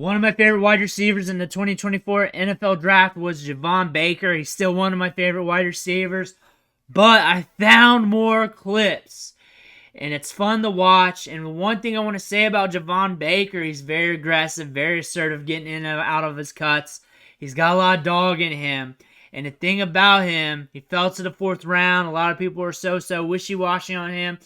One of my favorite wide receivers in the 2024 NFL Draft was Javon Baker. He's still one of my favorite wide receivers. But I found more clips. And it's fun to watch. And one thing I want to say about Javon Baker, he's very aggressive, very assertive, getting in and out of his cuts. He's got a lot of dog in him. And the thing about him, he fell to the 4th round. A lot of people are so wishy-washy on him.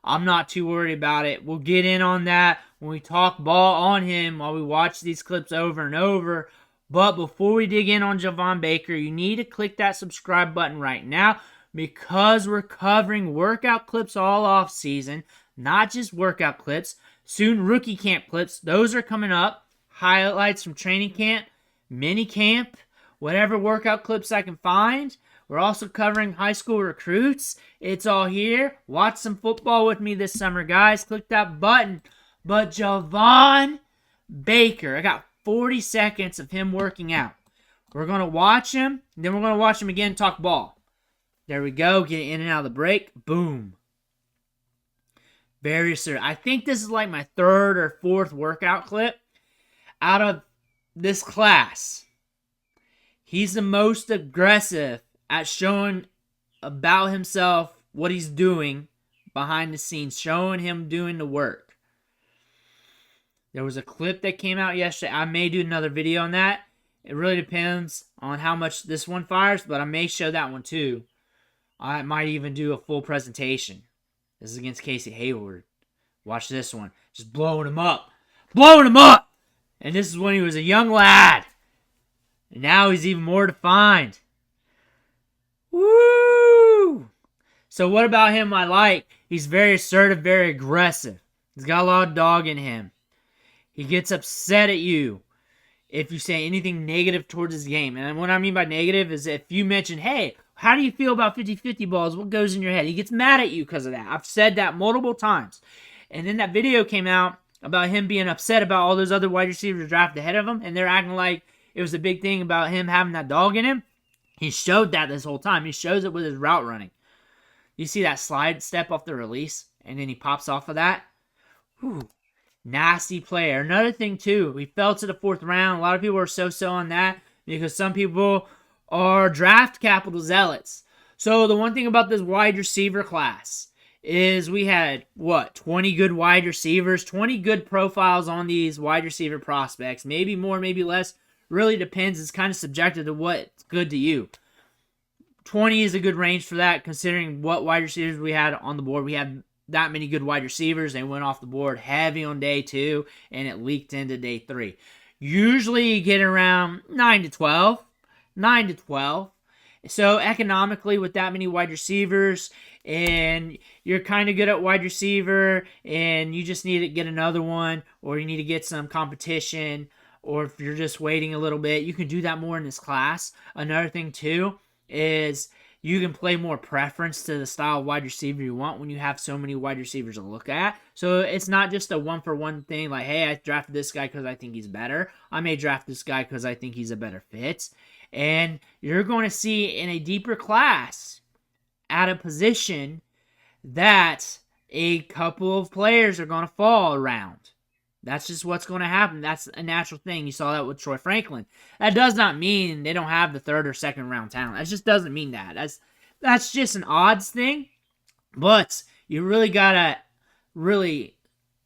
I'm not too worried about it. We'll get in on that when we talk ball on him while we watch these clips over and over. But before we dig in on Javon Baker, you need to click that subscribe button right now because we're covering workout clips all off season, not just workout clips. Soon rookie camp clips. Those are coming up. Highlights from training camp, mini camp, whatever workout clips I can find. We're also covering high school recruits. It's all here. Watch some football with me this summer, guys. Click that button. But Javon Baker, I got 40 seconds of him working out. We're going to watch him. Then we're going to watch him again talk ball. There we go. Get in and out of the break. Boom. Very assertive. I think this is like my 3rd or 4th workout clip out of this class. He's the most aggressive at showing about himself, what he's doing behind the scenes, showing him doing the work. There was a clip that came out yesterday. I may do another video on that. It really depends on how much this one fires, but I may show that one too. I might even do a full presentation. This is against Casey Heward. Watch this one. Just blowing him up. Blowing him up! And this is when he was a young lad. And now he's even more defined. Woo! So what about him I like? He's very assertive, very aggressive. He's got a lot of dog in him. He gets upset at you if you say anything negative towards his game. And what I mean by negative is if you mention, hey, how do you feel about 50-50 balls? What goes in your head? He gets mad at you because of that. I've said that multiple times. And then that video came out about him being upset about all those other wide receivers drafted ahead of him. And they're acting like it was a big thing about him having that dog in him. He showed that this whole time. He shows it with his route running. You see that slide step off the release, and then he pops off of that? Whew. Nasty player. Another thing, too, we fell to the 4th round. A lot of people are so on that because some people are draft capital zealots. So the one thing about this wide receiver class is we had, 20 good wide receivers, 20 good profiles on these wide receiver prospects. Maybe more, maybe less. Really depends. It's kind of subjective to what's good to you. 20 is a good range for that, considering what wide receivers we had on the board. We had that many good wide receivers. They went off the board heavy on day 2, and it leaked into day 3. Usually you get around 9 to 12. 9 to 12. So economically, with that many wide receivers, and you're kind of good at wide receiver, and you just need to get another one, or you need to get some competition, or if you're just waiting a little bit, you can do that more in this class. Another thing, too, is you can play more preference to the style of wide receiver you want when you have so many wide receivers to look at. So it's not just a one-for-one thing like, hey, I drafted this guy because I think he's better. I may draft this guy because I think he's a better fit. And you're going to see in a deeper class at a position that a couple of players are going to fall around. That's just what's going to happen. That's a natural thing. You saw that with Troy Franklin. That does not mean they don't have the 3rd or 2nd round talent. That just doesn't mean that. That's just an odds thing. But you really got to really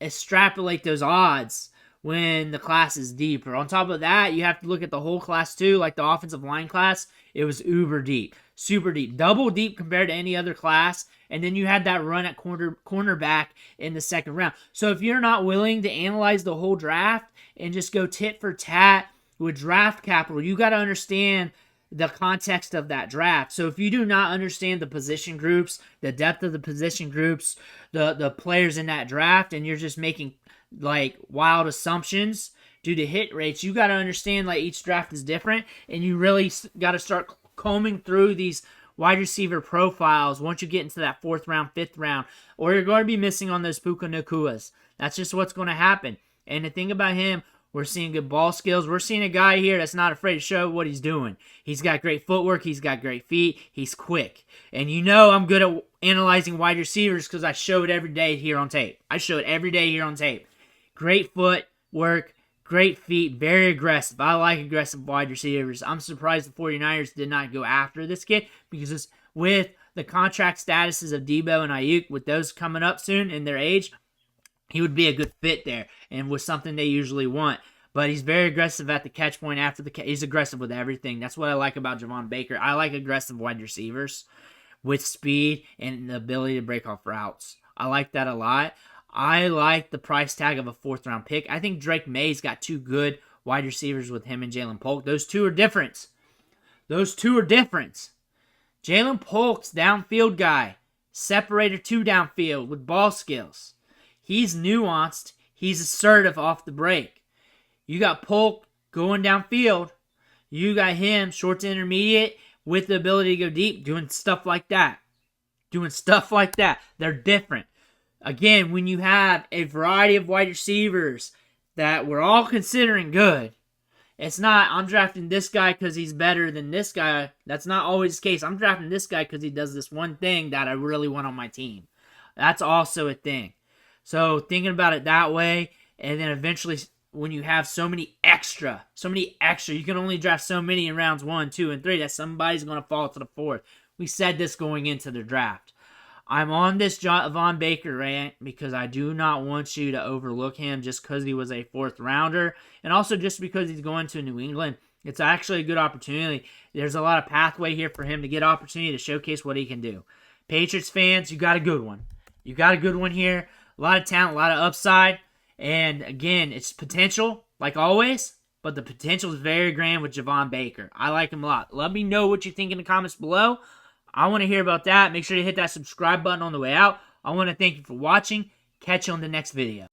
extrapolate those odds when the class is deeper. On top of that, you have to look at the whole class too. Like the offensive line class, it was uber deep. Super deep. Double deep compared to any other class. And then you had that run at cornerback in the 2nd round. So if you're not willing to analyze the whole draft and just go tit for tat with draft capital, you got to understand the context of that draft. So if you do not understand the position groups, the depth of the position groups, the players in that draft, and you're just making like wild assumptions due to hit rates, you got to understand like each draft is different, and you really got to start combing through these wide receiver profiles once you get into that 4th round, 5th round, or you're going to be missing on those Puka Nakuas. That's just what's going to happen. And the thing about him, we're seeing good ball skills. We're seeing a guy here that's not afraid to show what he's doing. He's got great footwork. He's got great feet. He's quick. And you know I'm good at analyzing wide receivers because I show it every day here on tape. Great footwork, Great feet, very aggressive. I like aggressive wide receivers. I'm surprised the 49ers did not go after this kid because with the contract statuses of Debo and Ayuk, with those coming up soon in their age, he would be a good fit there and was something they usually want. But he's very aggressive at the catch point after the catch. He's aggressive with everything. That's what I like about Javon Baker. I like aggressive wide receivers with speed and the ability to break off routes. I like that a lot. I like the price tag of a 4th-round pick. I think Drake May's got 2 good wide receivers with him and Jalen Polk. Those two are different. Jalen Polk's downfield guy. Separator 2 downfield with ball skills. He's nuanced. He's assertive off the break. You got Polk going downfield. You got him short to intermediate with the ability to go deep, doing stuff like that. They're different. Again, when you have a variety of wide receivers that we're all considering good, it's not, I'm drafting this guy because he's better than this guy. That's not always the case. I'm drafting this guy because he does this one thing that I really want on my team. That's also a thing. So thinking about it that way, and then eventually when you have so many extra, you can only draft so many in rounds 1, 2, and 3 that somebody's going to fall to the 4th. We said this going into the draft. I'm on this Javon Baker rant because I do not want you to overlook him just because he was a 4th rounder, and also just because he's going to New England. It's actually a good opportunity. There's a lot of pathway here for him to get opportunity to showcase what he can do. Patriots fans, you got a good one. You got a good one here. A lot of talent, a lot of upside. And again, it's potential, like always, but the potential is very grand with Javon Baker. I like him a lot. Let me know what you think in the comments below. I want to hear about that. Make sure to hit that subscribe button on the way out. I want to thank you for watching. Catch you on the next video.